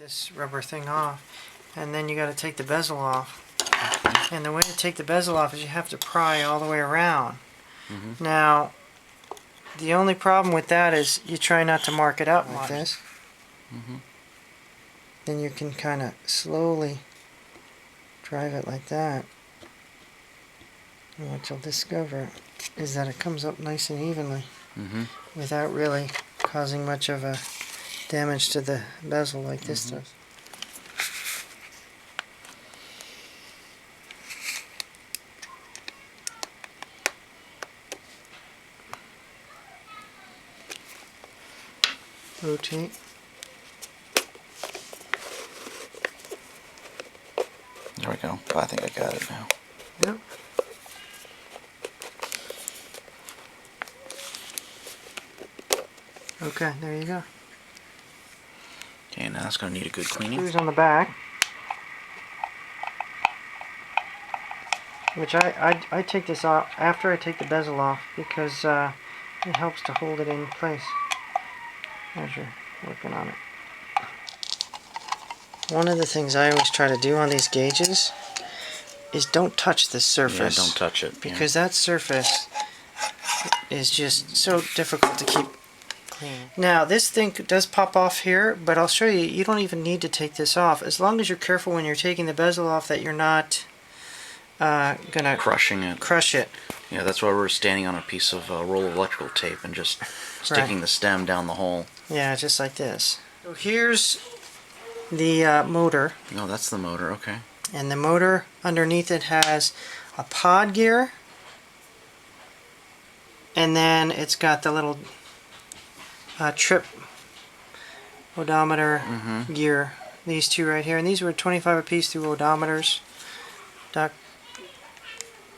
This rubber thing off, and then you got to take the bezel off. And the way to take the bezel off is you have to pry all the way around. Now, the only problem with that is you try not to mark it up like this. Then you can kind of slowly drive it like that. And what you'll discover is that it comes up nice and evenly without really causing much of a damage to the bezel like this does. Rotate. There we go. I think I got it now. Yep. Okay, there you go. Okay, now it's going to need a good cleaning. Screws on the back, which I take this off after I take the bezel off because it helps to hold it in place as you're working on it. One of the things I always try to do on these gauges is don't touch the surface. Yeah, don't touch it. Because that surface is just so difficult to keep clean. Now this thing does pop off here, but I'll show you, you don't even need to take this off. As long as you're careful when you're taking the bezel off that you're not gonna crush it. Yeah, that's why we're standing on a piece of roll of electrical tape and just sticking the stem down the hole. Yeah, just like this. So here's the motor. No, that's the motor, okay. And the motor underneath it has a pod gear, and then it's got the little trip odometer gear. These two right here, and these were 25 a piece through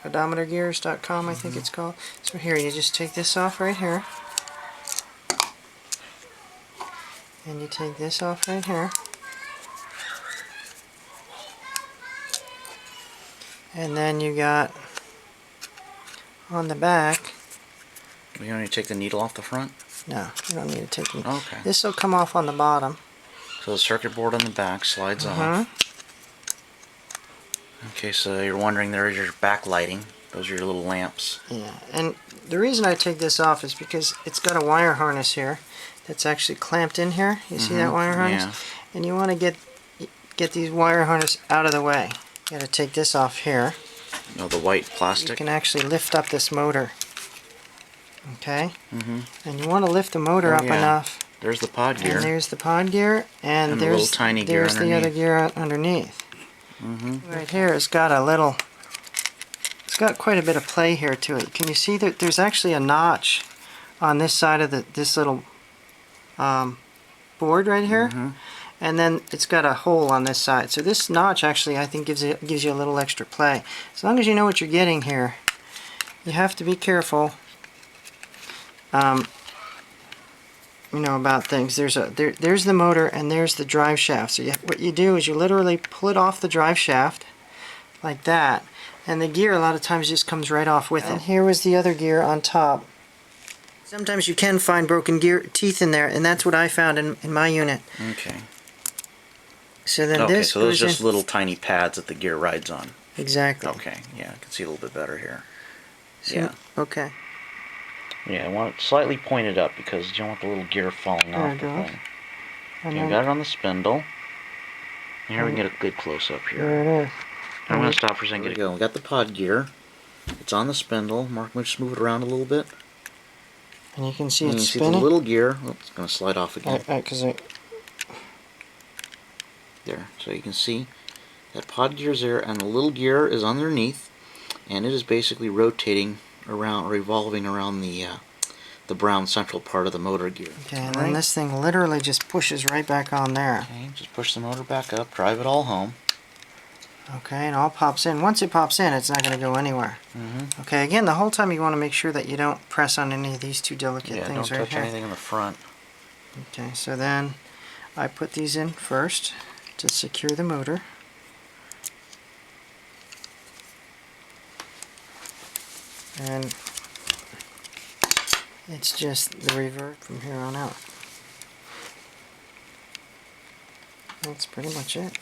odometergears.com, I think it's called. So here, you just take this off right here, and you take this off right here, and then you got on the back. You don't need to take the needle off the front? No, you don't need to take it. Okay. This will come off on the bottom. So the circuit board on the back slides off. Okay, so you're wondering, there is your backlighting. Those are your little lamps. Yeah, and the reason I take this off is because it's got a wire harness here that's actually clamped in here. You see that wire harness? Yeah. And you want to get these wire harness out of the way. You got to take this off here. No, the white plastic. You can actually lift up this motor. Okay? And you want to lift the motor up enough. There's the pod gear. And there's the pod gear, and the little tiny gear there's the other gear underneath. Right here, it's got quite a bit of play here to it. Can you see that there's actually a notch on this side of this little board right here, and then it's got a hole on this side. So this notch actually, I think, gives you a little extra play. As long as you know what you're getting here, you have to be careful. You know about things. There's the motor and there's the drive shaft. So what you do is you literally pull it off the drive shaft like that, and the gear a lot of times just comes right off with it. And here was the other gear on top. Sometimes you can find broken gear teeth in there, and that's what I found in my unit. Okay. So then this so those are just little tiny pads that the gear rides on. Exactly. Okay, yeah, I can see a little bit better here. So, yeah. Okay. Yeah, I want it slightly pointed up because you don't want the little gear falling off the thing. And you got it on the spindle. And here we can get a good close-up here. There it is. I'm going to stop for a second. There we go. We got the pod gear. It's on the spindle. Mark, just move it around a little bit. And you can see and it's you spinning. see the little gear. Oh, it's going to slide off again. There. So you can see that pod gear's there, and the little gear is underneath, and it is basically rotating around, revolving around the brown central part of the motor gear. Okay, and then this thing literally just pushes right back on there. Okay, just push the motor back up, drive it all home. Okay, and all pops in. Once it pops in, it's not going to go anywhere. Okay, again, the whole time you want to make sure that you don't press on any of these two delicate things don't right touch here. anything in the front. Okay, so then I put these in first to secure the motor. And it's just the revert from here on out. That's pretty much it.